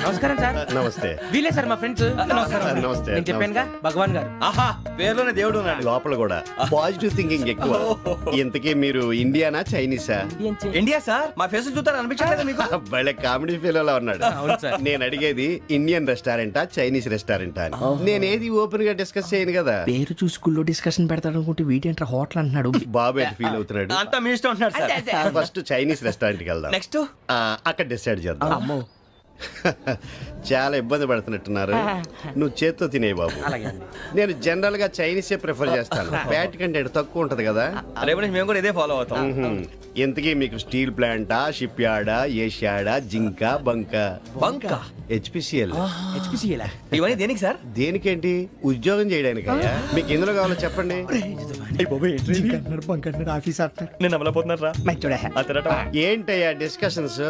నమస్కారం సార్. నమస్తే. వీలే సార్ మా ఫ్రెండ్స్. నమస్తే. నేను చెప్పానుగా భగవాన్ గారు. ఆహా, పేర్లోనే దేవుడు ఉన్నాడు. లోపల కూడా పాజిటివ్ థింకింగ్ ఎక్కువ. ఇంతకీ మీరు ఇండియానా చైనీసా? India sir. మా ఫేస్ చూస్తారు అనిపించలేదు మీకు? వాళ్ళ కామెడీ ఫీల్ అలా ఉన్నాడు. అవును సార్. నేను అడిగేది ఇండియన్ రెస్టారెంటా చైనీస్ రెస్టారెంటా అని. నేనేది ఓపెన్ గా డిస్కస్ చేయను కదా. పేరు చూసి స్కూల్లో డిస్కషన్ పెడతాడు అనుకుంటే వీటేంట్రా హోటల్ అంటున్నాడు. బాబు ఎట్ ఫీల్ అవుతున్నాడు. అంతా మీ ఇష్టం ఉంటున్నాడు సార్. ఫస్ట్ చైనీస్ రెస్టారెంట్ కి వెళ్దాం. నెక్స్ట్ అక్కడ డిసైడ్ చేద్దాం. అమ్మో. చాలా ఇబ్బంది పడుతున్నట్టున్నారు. నువ్వు చేత్తో తినే బాబు. అలాగే అండి. నేను జనరల్ గా చైనీసే ప్రిఫర్ చేస్తాను. ఫ్యాట్ కంటెంట్ తక్కువ ఉంటది కదా. రేపు నుంచి మేము కూడా ఇదే ఫాలో అవుతాం. ఇంతకీ మీకు స్టీల్ ప్లాంటా, షిప్ యార్డా, ఏషియాడా, జింక, బంకా? బంకా, హెచ్పిసిఎల్. హెచ్పిసిఎలా? ఇవన్నీ దేనికి సార్? దేనికేంటి? ఉద్యోగం చేయడానికి. మీకు ఎందులో కావాలో చెప్పండి. నేను అమలపోతున్నారా? ఏంటయ్యా డిస్కషన్స్?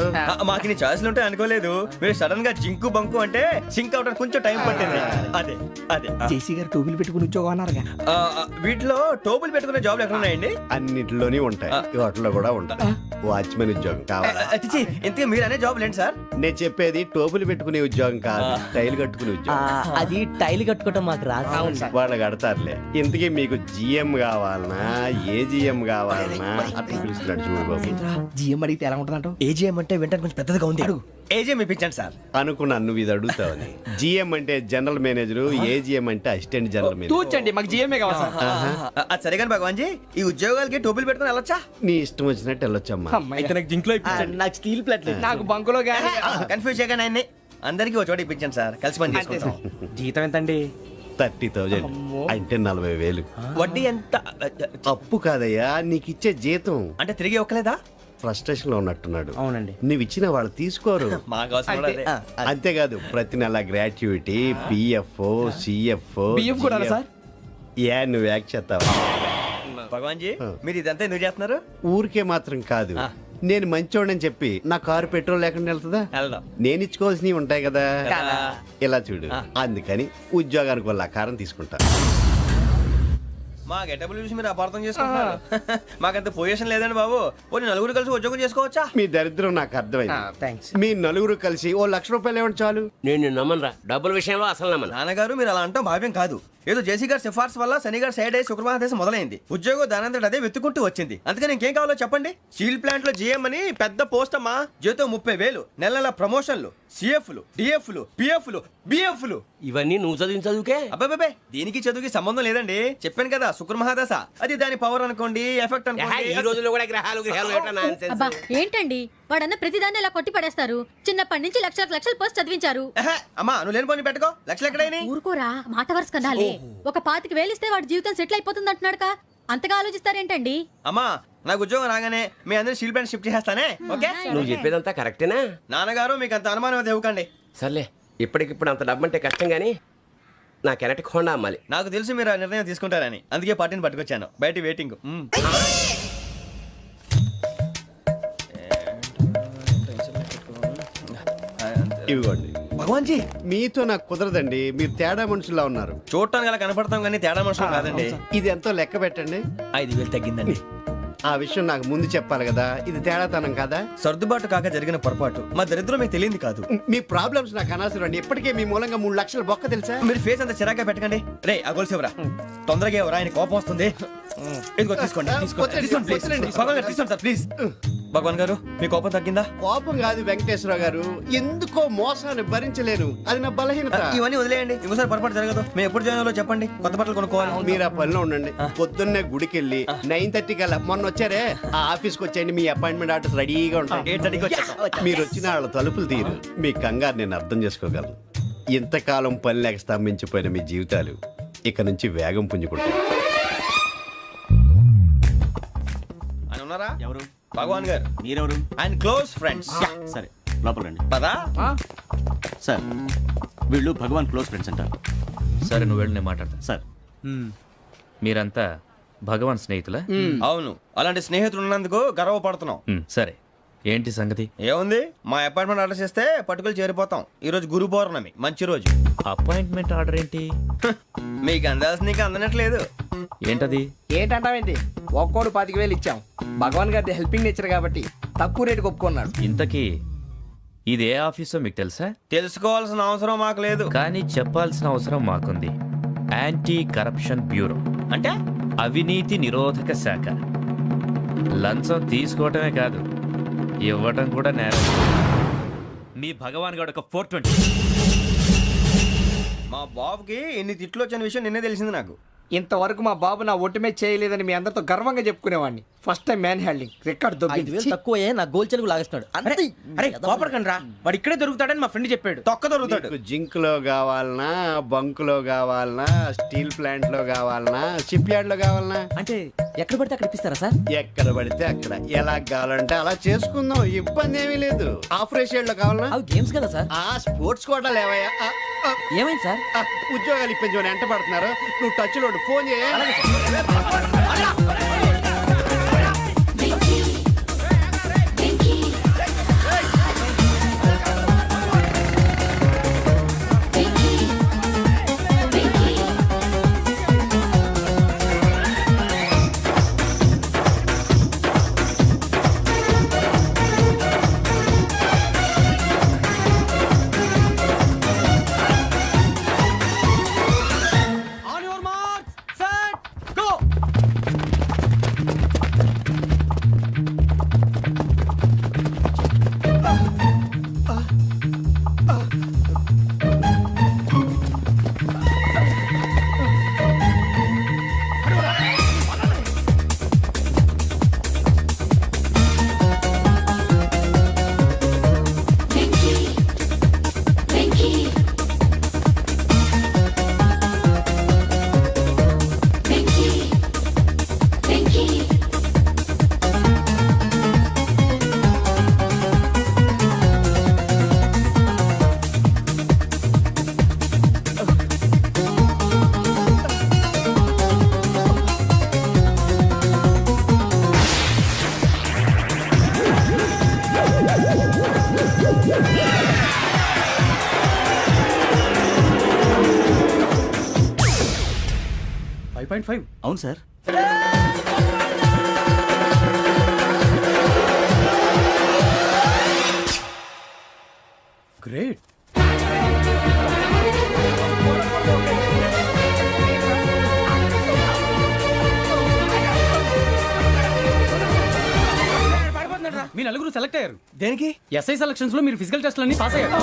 మాకు నీ ఛాయిస్లు ఉంటాయి అనుకోలేదు. మీరు సడన్ గా జింకు బంకు అంటే సింక్ అవడానికి కొంచెం టైం పట్టింది. అదే అదే జేసీ గారు టోపీలు పెట్టుకుని ఉద్యోగం అన్నారుగా. వీటిలో టోపులు పెట్టుకునే జాబ్లు ఎక్కడ ఉన్నాయండి? అన్నిటిలోనే ఉంటాయి, వాటిలో కూడా ఉంటాయి. వాచ్మెన్ ఉద్యోగం కావాలా? అతిచి ఇంతకీ మీరు అనే జాబ్ ఏంటి సార్? నేను చెప్పేది టోపులు పెట్టుకునే ఉద్యోగం కాదు, టైల్ కట్టుకునే ఉద్యోగం. అది టైల్ కట్టుకోవటం మాకు రాదు. వాళ్ళు కడతారులే. ఇంతకీ మీకు జిఎం కావాలనా, ఏ జిఎం కావాలనా? అట్లా పిలుస్తున్నాడు చూడు బాబు. జిఎం అడిగితే ఎలా ఉంటుందంట? ఏజీఎం అంటే వెంటనే కొంచెం పెద్దదిగా ఉంది. ఏజీఎం ఇప్పించండి సార్. అనుకున్నాను నువ్వు ఇది అడుగుతావని. జిఎం అంటే జనరల్ మేనేజర్, ఏజిఎం అంటే అసిస్టెంట్ జనరల్ మేనేజర్. తూచండి, మాకు జిఎంఏ కావాలి సార్. అది సరే కానీ భగవాన్ జీ, ఈ ఉద్యోగాలకి టోపులు పెట్టుకుని వెళ్ళొచ్చా? నీ ఇష్టం వచ్చినట్టు వెళ్ళొచ్చమ్మా. అయితే నాకు జింక్లో నాకు స్టీల్ ప్లేట్ నాకు బంకులో గానీ. కన్ఫ్యూజ్ చేయగానే ఆయన్ని అందరికీ ఒక చోట ఇప్పించండి సార్. కలిసి పని చేసుకుంటాం. జీతం ఎంతండి? 30,000 అంటే 40,000. వడ్డీ ఎంత? అప్పు కాదయ్యా, నీకు ఇచ్చే జీతం. అంటే తిరిగి ఒక్కలేదా? ఫ్రస్ట్రేషన్ లో ఉన్నట్టున్నాడు. అవునండి. నువ్వు ఇచ్చిన వాళ్ళు తీసుకోరు. మాకు అవసరం కూడా అదే. అంతేకాదు ప్రతి నెల గ్రాట్యుటీ, పిఎఫ్, సిఎఫ్. బియ్యం కూడా సార్? యా, నువ్వు యాక్ట్ చేస్తావా? భగవాన్ జీ, మీరు ఇదంతా ఎందుకు చేస్తున్నారు? ఊరికే మాత్రం కాదు, నేను మంచోడని చెప్పి నా కారు పెట్రోల్ లేకుండా వెళ్తుందా? వెళ్దాం. నేను ఇచ్చుకోవాల్సినవి ఉంటాయి కదా. కదా. ఇలా చూడు, అందుకని ఉద్యోగానికి వాళ్ళ ఆకారం తీసుకుంటా. మా గెటబుల్ చూసి మీరు అపార్థం చేసుకుంటున్నారు. మాకంత పొజిషన్ లేదండి బాబు. పోనీ నలుగురు కలిసి ఉద్యోగం చేసుకోవచ్చా? మీ దరిద్రం నాకు అర్థమైంది. థ్యాంక్స్. మీ నలుగురు కలిసి ఓ ₹1,00,000 ఇవ్వండి చాలు. నేను నమ్మనరా, డబ్బుల విషయంలో అసలు నమ్మను. నాన్నగారు మీరు అలా అంటాం భావ్యం కాదు. ఏదో జేసీ గారి సిఫార్సు వల్ల శని గారు సైడ్ అయ్యి శుక్రవారం దేశం మొదలైంది. ఉద్యోగం దానంతటి అదే వెతుకుంటూ వచ్చింది. అందుకని ఇంకేం కావాలో చెప్పండి. స్టీల్ ప్లాంట్ లో జీఎం అని పెద్ద పోస్ట్ అమ్మా. జీతం 30,000, నెల నెల ప్రమోషన్లు, సిఎఫ్లు, డిఎఫ్లు, పిఎఫ్లు, బిఎఫ్లు. ఇవన్నీ నువ్వు చదివిన చదువుకే. అబ్బాబే, దీనికి చదువుకి సంబంధం లేదండి. చెప్పాను కదా, శుక్ర మహాదశ. అది దాని పవర్ అనుకోండి, ఎఫెక్ట్ ఈ అనుకోండి. రోజుల్లో కూడా గ్రహాలు ఏటా nonsense. అబ్బా ఏంటండి వాడన్న ప్రతిదాన్ని ఇలా కొట్టి పడేస్తారు. చిన్నప్పటి నుంచి లక్షలు పోస్ట్ చదివించారు. అమ్మా నువ్వు లేని పోనీ పెట్టుకో. లక్షలు ఎక్కడైనా ఊరుకోరా, మాట వరుస కనాలి. ఒక 25,000 ఇస్తే వాడి జీవితం సెటిల్ అయిపోతుంది అంటున్నాడుగా. అంతగా ఆలోచిస్తారేంటండి? అమ్మా నాకు ఉద్యోగం రాగానే మీ అందరూ స్టీల్ ప్లాంట్ షిఫ్ట్ చేస్తానే. ఓకే? నువ్వు చెప్పేదంతా కరెక్టేనా? నాన్నగారు మీకు అంత అనుమానం అయితే ఇవ్వకండి. సర్లే, ఇప్పటికిప్పుడు అంత డబ్బు అంటే కష్టం గానీ నా కెనటిక్ హోండా అమ్మాలి. నాకు తెలుసు మీరు ఆ నిర్ణయం తీసుకుంటారని, అందుకే పార్టీని పట్టుకొచ్చాను. బయట వెయిటింగ్. ఇవ్వండి. భగవాన్ జీ, మీతో నాకు కుదరదండి, మీరు తేడా మనుషుల్లా ఉన్నారు. చూడటానికి అలా కనపడతాం కానీ తేడా మనుషులు కాదండి. ఇది ఎంతో లెక్క పెట్టండి. 5,000 తగ్గిందండి. ఆ విషయం నాకు ముందు చెప్పాలి కదా. ఇది తేడాతనం కదా. సర్దుబాటు కాక జరిగిన పొరపాటు. మా దరిద్రం మీకు తెలియంది కాదు. మీ ప్రాబ్లమ్స్ నాకు అనవసరం అండి. ఇప్పటికే మీ మూలంగా 3 లక్షల బొక్క తెలుసా. మీరు ఫేస్ అంత చిరాగ్గా పెట్టకండి. రే ఆ గొలుసేవరా, తొందరగా ఎవరా, ఆయన కోపం వస్తుంది. ఇదిగో తీసుకోండి. తీసుకోండి ప్లీజ్. భగవాన్ గారు తీసుకోండి సార్ ప్లీజ్. భగవాన్ గారు మీ కోపం తగ్గిందా? కోపం కాదు వెంకటేశ్వర గారు, ఎందుకో మోసాన్ని భరించలేను, అది నా బలహీనత. ఇవన్నీ వదిలేయండి, ఇంకోసారి పొరపాటు జరగదు. మేము ఎప్పుడు జాయిన్ అవ్వాలో చెప్పండి, కొత్త బట్టలు కొనుక్కోవాలి. మీరు ఆ పనిలో ఉండండి. పొద్దున్నే గుడికి వెళ్ళి 9:30 కల్లా, మొన్న వచ్చారే ఆ ఆఫీస్కి వచ్చేయండి. మీ అపాయింట్మెంట్ ఆర్డర్స్ రెడీగా ఉంటాయి. 8:30కి వచ్చేస్తాం. మీరు వచ్చిన వాళ్ళ తలుపులు తీరు. మీ కంగారు నేను అర్థం చేసుకోగలను. ఇంతకాలం పని లేక స్తంభించిపోయిన మీ జీవితాలు ఇక నుంచి వేగం పుంజుకుంటాయి. ఆయన ఉన్నారా? ఎవరు? భగవాన్ గారు. మీరెవరు? ఆయన క్లోజ్ ఫ్రెండ్స్. సరే లోపల రండి. పదా సార్ వీళ్ళు భగవాన్ క్లోజ్ ఫ్రెండ్స్ అంటారు. సరే నువ్వు వెళ్ళి నేను మాట్లాడతా. సార్ మీరంతా భగవాన్ స్నేహితులా? అవును, అలాంటి స్నేహితులు ఉన్నందుకు గర్వపడుతున్నాం. సరే ఏంటి సంగతి? ఏముంది, మా అపాయింట్మెంట్ ఆర్డర్ చేస్తే పట్టుకులు చేరిపోతాం. ఈ రోజు గురు పౌర్ణమి, మంచి రోజు. అపాయింట్మెంట్ ఆర్డర్ ఏంటి? మీకు అందాల్సిన నీకు అందనట్లేదు. ఏంటది? ఏంటంటావేంటి? ఒక్కోడు 25,000 ఇచ్చాం. భగవాన్ గారి హెల్పింగ్ నేచర్ కాబట్టి తక్కువ రేటుకి ఒప్పుకున్నాడు. ఇంతకీ ఇది ఏ ఆఫీసో మీకు తెలుసా? తెలుసుకోవాల్సిన అవసరం మాకు లేదు. కానీ చెప్పాల్సిన అవసరం మాకుంది. యాంటీ కరప్షన్ బ్యూరో, అంటే అవినీతి నిరోధక శాఖ. లంచం తీసుకోవటమే కాదు, ఇవ్వటం కూడా నేరం. మీ భగవాన్ గారు ఒక 420. మా బాబుకి ఇన్ని తిట్లు వచ్చిన విషయం నిన్నే తెలిసింది నాకు. ఇంతవరకు మా బాబు నా ఒట్టుమే చేయలేదని మీ అందరితో గర్వంగా చెప్పుకునేవాడిని. First time man handing record దొబ్బింది. తక్కువ నా గోల్ చెలుగు లాగేస్తున్నాడు. అరే కోపడకండి రా, వాడు ఇక్కడే దొరుకుతాడని మా ఫ్రెండ్ చెప్పాడు. తొక్క దొరుకుతాడు. మీకు జింక్ లో కావాలనా, బంక్ లో కావాలనా, స్టీల్ ప్లాంట్ లో కావాలనా, షిప్ యార్డ్ లో కావాలనా? అంటే ఎక్కడ పడితే అక్కడ ఇప్పిస్తారా సార్? ఎక్కడ పడితే అక్కడ ఎలా కావాలంటే అలా చేసుకుందాం, ఇబ్బంది ఏమీ లేదు. ఆపరేషన్ లో కావాలనా? అవి గేమ్స్ కదా సార్. ఆ స్పోర్ట్స్ కోటా లేవయ్యా. ఏమైంది సార్? ఉద్యోగాలు ఇప్పించమని ఎంట పడుతున్నారు. నువ్వు టచ్ లో ఫోన్ చేయ. అవును సార్. గ్రేట్. మీ నలుగురు సెలెక్ట్ అయ్యారు. దేనికి? ఎస్ఐ సెలక్షన్స్ లో మీరు ఫిజికల్ టెస్ట్లన్నీ పాస్ అయ్యారు.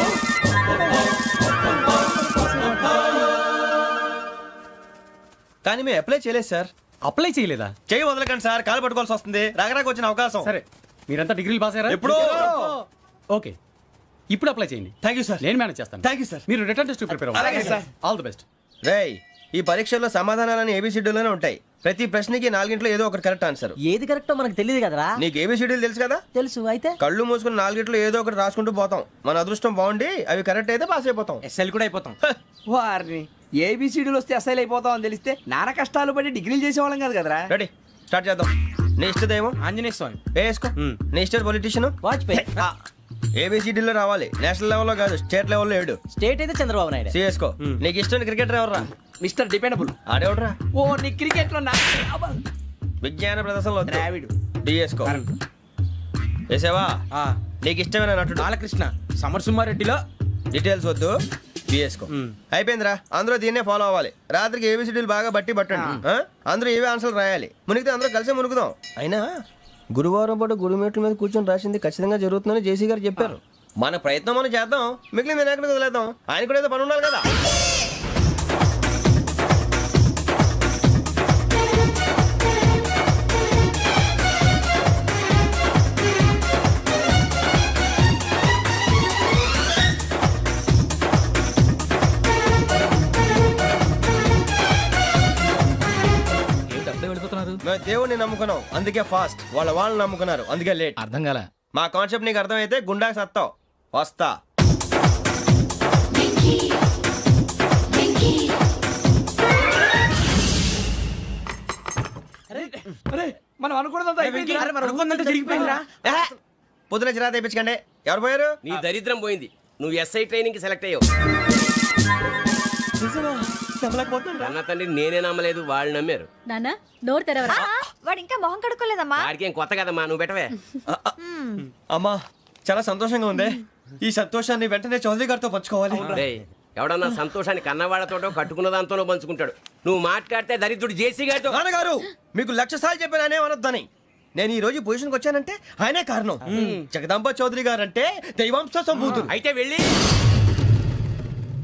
కానీ మేము అప్లై చేయలేదు సార్. అప్లై చేయలేదా? చేయి వదలకండి సార్, కాలు పట్టుకోవాల్సి వస్తుంది. రాగరాకు వచ్చిన అవకాశం. సరే, మీరంతా డిగ్రీలు పాస్ అయ్యారా? ఎప్పుడో. ఓకే, ఇప్పుడు అప్లై చేయండి. Thank you sir. నేను మేనేజ్ చేస్తాను. Thank you sir. మీరు రిటర్న్ టెస్ట్ ప్రిపేర్ అలాగే అవ్వండి. సార్. All the best. రేయ్, ఈ పరీక్షల్లో సమాధానాలని ఏబిసిడ్యూల్లోనే ఉంటాయి. ప్రతి ప్రశ్నకి 4 ఏదో ఒకటి కరెక్ట్ ఆన్సర్. ఏది కరెక్టో మనకు తెలియదు కదరా. నీకు ఏబిసిడ్యూల్ తెలుసు కదా? తెలుసు. అయితే కళ్ళు మూసుకుని 4 ఏదో ఒకటి రాసుకుంటూ పోతాం. మన అదృష్టం బాగుండి అవి కరెక్ట్ అయితే పాస్ అయిపోతాం. ఎస్ఎల్ కూడా అయిపోతాం. వారిని ఏబిసిడీలు వస్తే ఎస్ఐలు అయిపోతాం అని తెలిస్తే నాన్న కష్టాలు పడి డిగ్రీలు చేసేవాళ్ళం కాదు కదరా. రెడీ, స్టార్ట్ చేద్దాం. నీ ఇష్టదేమో ఆంజనేయ స్వామి. వేసుకో. నీ ఇష్ట పొలిటీషియన్ వాజ్పేయి. ఏబిసిడీలో రావాలి. నేషనల్ లెవెల్లో కాదు, స్టేట్ లెవెల్లో 7. స్టేట్ అయితే చంద్రబాబు నాయుడు. సిఎస్కో. నీకు ఇష్టం క్రికెటర్ ఎవర్రా? Mister dependable. ఆడేవడరా? ఓ నీ క్రికెట్ లో విజ్ఞాన ప్రదర్శనలో ద్రావిడు. డిఎస్కో. వేసావా? నీకు ఇష్టమైన నటుడు? బాలకృష్ణ. సమర్ సుమారెడ్డిలో డీటెయిల్స్ వద్దు, బిఎస్కో. అయిపోయిందిరా. అందరూ దీన్నే ఫాలో అవ్వాలి. రాత్రికి ఏబిసిడీలు బాగా బట్టి పట్టండి. అందరూ ఏవే ఆన్సర్లు రాయాలి. మునిగితే అందరూ కలిసి మునుగుదాం. అయినా గురువారం పాటు గురుమేట్ల మీద కూర్చొని రాసింది ఖచ్చితంగా జరుగుతుందని జేసీ గారు చెప్పారు. మన ప్రయత్నం మనం చేద్దాం, మిగిలింది నేను ఎక్కడ వదిలేద్దాం. ఆయన కూడా ఏదో పని ఉండాలి కదా. మేము దేవుడిని నమ్ముకున్నాం, అందుకే ఫాస్ట్. వాళ్ళని నమ్ముకున్నారు, అందుకే లేట్. అర్థం కాల. మా కాన్సెప్ట్ నీకు అర్థమైతే గుండాకి సత్తావు. వస్తా. మనం అనుకున్నదంతా జరిగిపోయిందిరా. పొద్దున చిరా తెప్పించకండి. ఎవరు పోయారు? నీ దరిద్రం పోయింది. నువ్వు ఎస్ఐ ట్రైనింగ్ కి సెలెక్ట్ అయ్యావు. అన్న తండ్రి నేనే నమ్మలేదు, వాళ్ళు నమ్మారు. నాన్న నోరు తెరవరా. వాడు ఇంకా మొహం కడుక్కోలేదమ్మా. వాడికి ఏం కొత్త కదమ్మా, నువ్వు పెట్టవే. అమ్మా చాలా సంతోషంగా ఉంది. ఈ సంతోషాన్ని వెంటనే చౌదరి గారితో పంచుకోవాలి. రేయ్, ఎవడన్నా సంతోషాన్ని కన్నవాళ్లతోటో కట్టుకున్న దాంతోనో పంచుకుంటాడు. నువ్వు మాట్లాడితే దరిద్రుడు జేసీ గారితో. నాన్నగారు మీకు 1,00,000 సార్లు చెప్పానే అనొద్దని. నేను ఈ రోజు పొజిషన్కి వచ్చానంటే ఆయనే కారణం. జగదాంబ చౌదరి గారు అంటే దైవాంశ సంభూతుడు. అయితే వెళ్ళి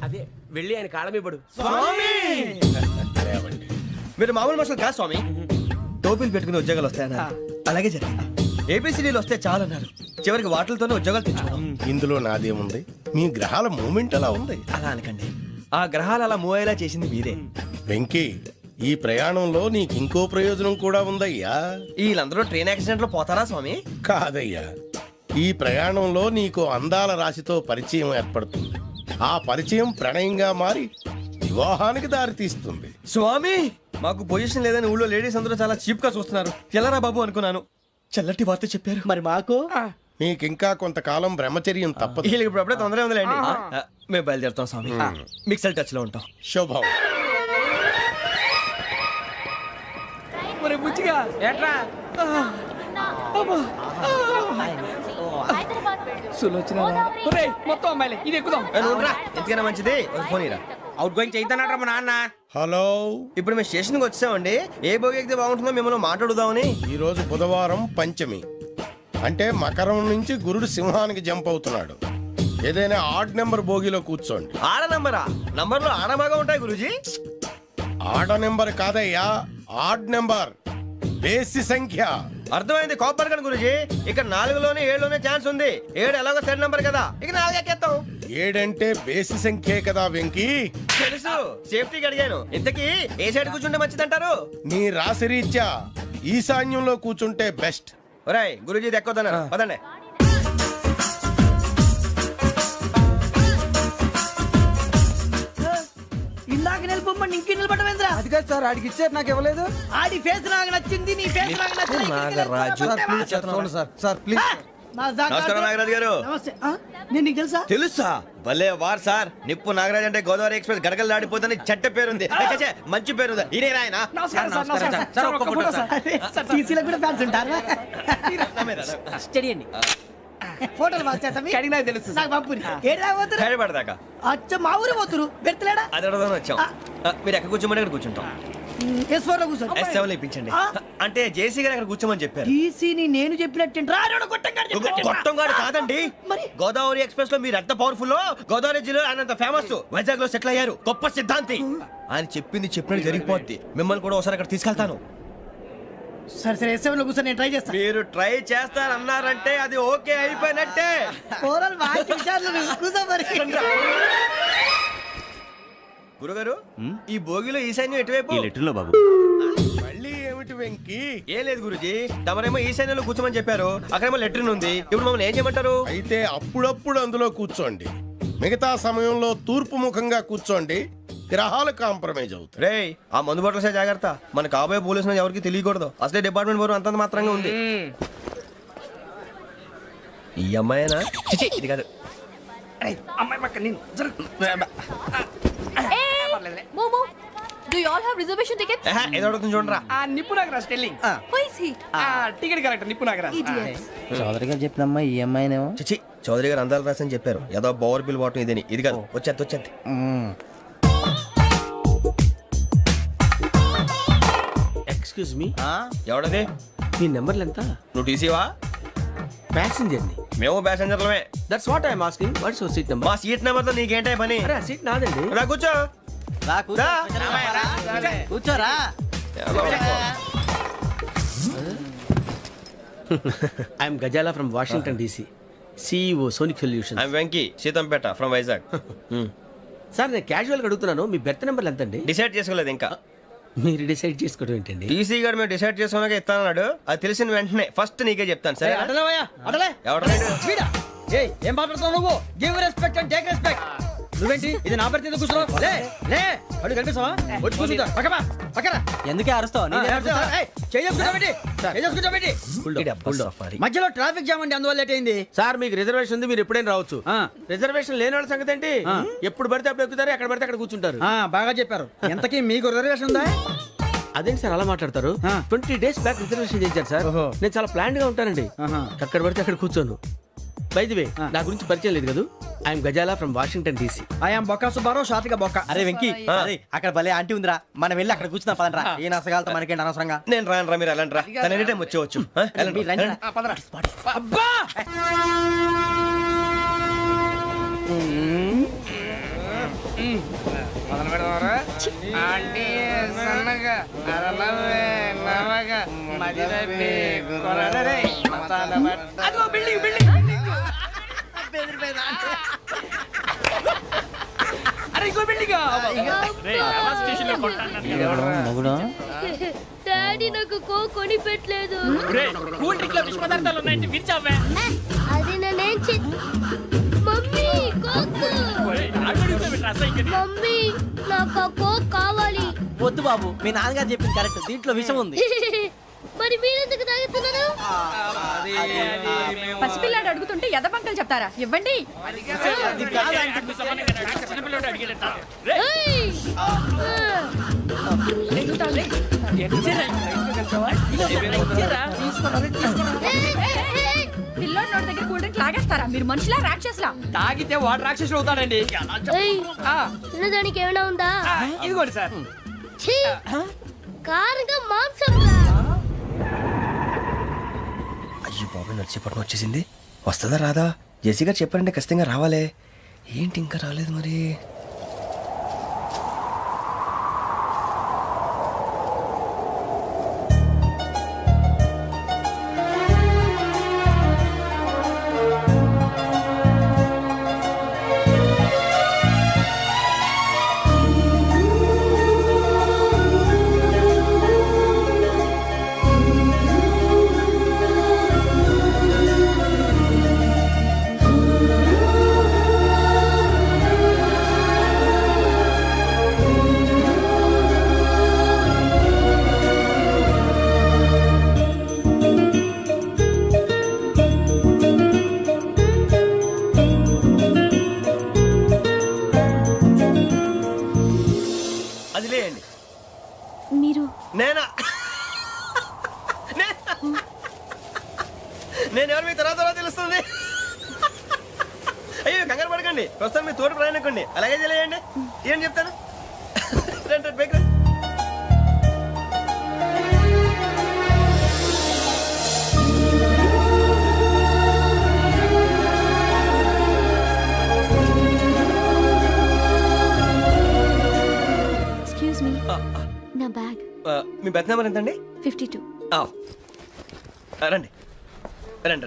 అదే వెళ్ళి ఆయన కాళ్ళమివ్వడు. స్వామి మీరు మామూలు మనుషులు కాదు స్వామి. టోపీలు పెట్టుకుని ఉద్యోగాలు వస్తాయన్నారు, అలాగే జరిగింది. ఏబిసిడీలు వస్తే చాలన్నారు, చివరికి వాటిలతోనే ఉద్యోగాలు తెచ్చుకున్నాం. ఇందులో నాదేముంది? మీ గ్రహాల మూమెంట్ అలా ఉంది. అలా అనకండి, ఆ గ్రహాలు అలా మూవ్ అయ్యేలా చేసింది మీరే. వెంకీ, ఈ ప్రయాణంలో నీకు ఇంకో ప్రయోజనం కూడా ఉందయ్యా. వీళ్ళందరూ ట్రైన్ యాక్సిడెంట్ లో పోతారా స్వామి? కాదయ్యా, ఈ ప్రయాణంలో నీకు అందాల రాశితో పరిచయం ఏర్పడుతుంది. ఆ పరిచయం ప్రణయంగా మారి వివాహానికి దారితీస్తుంది. స్వామి మాకు పొజిషన్ లేదని ఊళ్ళో లేడీస్ అందరూ చాలా చీప్ గా చూస్తున్నారు. ఎలారా బాబు అనుకున్నాను, చల్లటి వార్త చెప్పారు. మరి మాకు నీకింకా కొంతకాలం బ్రహ్మచర్యం తప్పదు. వీళ్ళకి ఇప్పుడు అప్పుడే తొందరగా ఉందిలేండి. మేము బయలుదేరుతాం స్వామి, మిక్సల్ టచ్ లో ఉంటాం. శుభం. మరి బుచ్చిగా ఏట్రా సులోచన ఒరేయ్, మొత్తం అమ్మాయిలే, ఇది ఎక్కుదాం. ఎందుకైనా మంచిది ఒక ఫోన్ ఇరా. అవుట్ గోయింగ్ చేద్దానట్రా మా నాన్న. హలో, ఇప్పుడు మేము స్టేషన్కి వచ్చామండి. ఏ బోగి ఎక్కితే బాగుంటుందో మిమ్మల్ని మాట్లాడుదామని. ఈరోజు బుధవారం పంచమి, అంటే మకరం నుంచి గురుడు సింహానికి జంప్ అవుతున్నాడు. ఏదైనా ఆడ్ నెంబర్ బోగిలో కూర్చోండి. ఆడ నంబరా? నంబర్లో ఆడ బాగా ఉంటాయి గురూజీ. ఆడ నెంబర్ కాదయ్యా, ఆడ్ నెంబర్, బేసి సంఖ్య. అర్థమైంది, కాపర్ కానీ గురూజీ. ఇక్కడ 4లోనే 7లోనే ఛాన్స్ ఉంది. 7 ఎలాగో సెడ్ నంబర్ కదా, ఇక 4 ఎక్కేస్తాం. 7 అంటే బేసి సంఖ్యే కదా వెంకీ. తెలుసు, సేఫ్టీకి అడిగాను. ఇంతకీ ఏ సైడ్ కూర్చుంటే మంచిదంటారు? నీ రాశి రీత్యా ఈశాన్యంలో కూర్చుంటే బెస్ట్. ఒరాయ్ గురూజీ దెక్కొద్దన్నారు, పదండి. ఇందాక నిలబొమ్మని ఇంకే నిలబడమేంద్రా? అది కాదు సార్, ఆడికి ఇచ్చారు, నాకు ఇవ్వలేదు. ఆడి ఫేస్ నాకు నచ్చింది, నీ ఫేస్ నాకు నచ్చింది. Sir please. నమస్కారం నాగరాజు గారు. నమస్తే. నేను నీకు తెలుసా? తెలుసా? భలే వార్ సార్. నిప్పు నాగరాజ్ అంటే గోదావరి ఎక్స్ప్రెస్ గడగలు దాడిపోతుంది చెట్ట పేరుంది. ఛే, మంచి పేరుంది. ఈయన ఆయన నమస్కారం సార్, నమస్కారం సార్. ఒక్క ఫోటో సార్. సార్ టీసీలో కూడా ఫ్యాన్స్ ఉంటారా? స్టడీ అండి. ఫోటోలు మార్చేస్తాం. కడిగి నాకు తెలుసు నాకు పంపుని. ఏడు రాబోతురు? హైదరాబాద్ అచ్చ మా ఊరు పోతురు. పెడతలేడా? అది అడగదామని వచ్చాం. మీరు ఎక్కడ కూర్చోమని అక్కడ కూర్చుంటాం. S4 లో కూర్చో. S7 ఇప్పించండి. అంటే జేసీ గారు అక్కడ కూర్చోమని చెప్పారు. టీసీని నేను చెప్పినట్టు గొట్టంగాడు కాదండి, మరి గోదావరి ఎక్స్ప్రెస్ లో మీరు ఎంత పవర్ఫుల్, గోదావరి జిల్లా ఆయన ఫేమస్, వైజాగ్ లో సెటిల్ అయ్యారు, గొప్ప సిద్ధాంతి. ఆయన చెప్పింది చెప్పినట్టు జరిగిపోద్ది. మిమ్మల్ని కూడా ఒకసారి అక్కడ తీసుకెళ్తాను. సరే సరే, S7 లో కూర్చొని నేను ట్రై చేస్తాను. మీరు ట్రై చేస్తారన్నారంటే అది ఓకే అయిపోయినట్టే. కూర్చో మరి. గురుగారు, ఈ భోగిలో ఈశాన్యం ఎటువైపు? ఈ లెటర్లో బాబు. మళ్ళీ ఏమిటి వెంకీ? ఏం లేదు గురుజీ, తమరేమో ఈశాన్యంలో కూర్చోమని చెప్పారు, అక్కడేమో లెట్రిన్ ఉంది. ఇప్పుడు మమ్మల్ని ఏం చేయమంటారు? అయితే అప్పుడప్పుడు అందులో కూర్చోండి, మిగతా సమయంలో తూర్పు ముఖంగా కూర్చోండి. గ్రహాలు కాంప్రమైజ్ అవుతాయి. రేయ్, ఆ మందు బట్టలసే జాగ్రత్త. మన కాబోయే పోలీసులు ఎవరికి తెలియకూడదు. అసలే డిపార్ట్మెంట్ బోరు అంతంత మాత్రంగా ఉంది. ఈ అమ్మాయినా? చిచి, ఇది కాదు. అమ్మాయి పక్క నేను Momo, do you all have reservation tickets? ఏదో అడుగుతుంది చూడరా. ఆ నిప్పు Nagaraj telling. Who is he? Ticket correct, నిప్పు నాగరాజ్. Idiots. చౌదరి గారు చెప్పినమ్మా ఈ అమ్మాయినేమో. చిచి, చౌదరి గారు అందాలు రాసని చెప్పారు. ఏదో బోర్ బిల్ వాటం ఇదని. ఇది కాదు, వచ్చేది. Excuse me, ఎవడది? మీ నెంబర్లు ఎంత? నువ్వు టీసీవా? ప్యాసింజర్ ని. మేము ప్యాసెంజర్లమే. That's what I'm asking. What's your seat number? మా సీట్ నెంబర్ తో నీకేంటే పని? అరే ఆ సీట్ నాదండి. రా కూర్చో. రా. కూర్చోరా. I am Gazala from Washington DC, CEO Sonic solution. I am Venky, Seethampeta from Vizag. Sir నేను క్యాజువల్గా అడుగుతున్నాను, మీ బెర్త్ నెంబర్లు ఎంత అండి? డిసైడ్ చేసుకోలేదు ఇంకా. మీరు డిసైడ్ చేసుకోవడం ఏంటండి? టీసీ గారు మేము డిసైడ్ చేసుకున్నాక ఇస్తానన్నాడు. అది తెలిసిన వెంటనే ఫస్ట్ నీకే చెప్తాను. సరే? ఎవరు? ఏం మాట్లాడుతావు నువ్వు? Give respect and take respect. నువ్వేంటి ఇది నా పరిస్థితి కూర్చున్నావు? లే లే, అడుగు కనిపిస్తావా? వచ్చి కూర్చుంటా. పక్కన ఎందుకే అరుస్తావు? మధ్యలో ట్రాఫిక్ జామ్ అండి, అందువల్ల లేట్ అయింది. సార్ మీకు రిజర్వేషన్ ఉంది, మీరు ఎప్పుడైనా రావచ్చు. రిజర్వేషన్ లేని వాళ్ళ సంగతి ఏంటి? ఎప్పుడు పడితే అప్పుడు ఎక్కుతారు, ఎక్కడ పడితే అక్కడ కూర్చుంటారు. బాగా చెప్పారు. ఎంతకీ మీకు రిజర్వేషన్ ఉందా? అదేంటి సార్ అలా మాట్లాడతారు? 20 days బ్యాక్ రిజర్వేషన్ చేశారు సార్. నేను చాలా ప్లాన్డ్ గా ఉంటానండి. అక్కడ పడితే అక్కడ కూర్చోను. బై ది వే నా గురించి పరిచయం లేదు కదా. I am Gazala from Washington DC. I'm బొక్క సుబ్బారావు షాతిక బొక్క. అరే వెంకీ అరే అక్కడ భలే ఆంటీ ఉందిరా, మనం వెళ్ళి అక్కడ కూర్చున్నా పదంరా. ఏ నసగాలతో మనకేంటి అనవసరంగా. నేను రాను రా, మీరు వెళ్ళండి రా. తన ఎనీ టైం వచ్చేవచ్చు. వెళ్ళండి, మీరు రండి. వెళ్ళండి. అబ్బా డాడీ నాకు కో కొని పెట్టలేదు. అది నేనేం మమ్మీ కోక్. మమ్మీ నాకు కోక్ కావాలి. వద్దు బాబు, మీ నాన్నగారు చెప్పింది కరెక్ట్, దీంట్లో విషయం ఉంది. మరి మీరెందుకు తాగుతున్నారు? పసిపిల్లాడు అడుగుతుంటే ఎదబంకలు చెప్తారా? ఇవ్వండి. ఏయ్! పిల్లోడి నోటి దగ్గర కూల్ డ్రింక్ లాగేస్తారా? మీరు మనుషులా రాక్షసులా? తాగితే వాడు రాక్షసుడు అవుతాడండి. ఏయ్! తినడానికి ఏమైనా ఉందా? ఇదిగోండి సార్. ఛీ! కారంగా మాంసం రా. అయ్యో బాబు, నడిచేపట్నం వచ్చేసింది. వస్తుందా రాదా? జెసి గారు చెప్పారంటే ఖచ్చితంగా రావాలే. ఏంటి ఇంకా రాలేదు మరి? అది లేయండి. మీరు నేనా? నేను ఎవరు మీ తర్వాత తెలుస్తుంది. అయ్యో కంగారు పడకండి, ప్రస్తుతం మీ తోటి ప్రయాణకండి. అలాగే తెలియండి. ఏం చెప్తాను. రండి, బైక్ రండి. ఎక్స్క్యూజ్ మీ, నా బ్యాగ్. మీ బెత్ నెంబర్ ఎంతండి? 52. రండి రండి రండి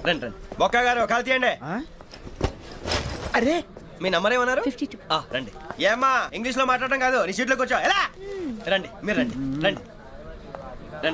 రండి రండి. బొక్క గారు కాల్ తీయండి. అరే మీ నంబర్ ఏమన్నారు? 52. రండి. ఏమ్మా ఇంగ్లీష్ లో మాట్లాడడం కాదు, నీ సీట్లోకి వచ్చావు ఎలా? రండి, మీరు రండి రండి.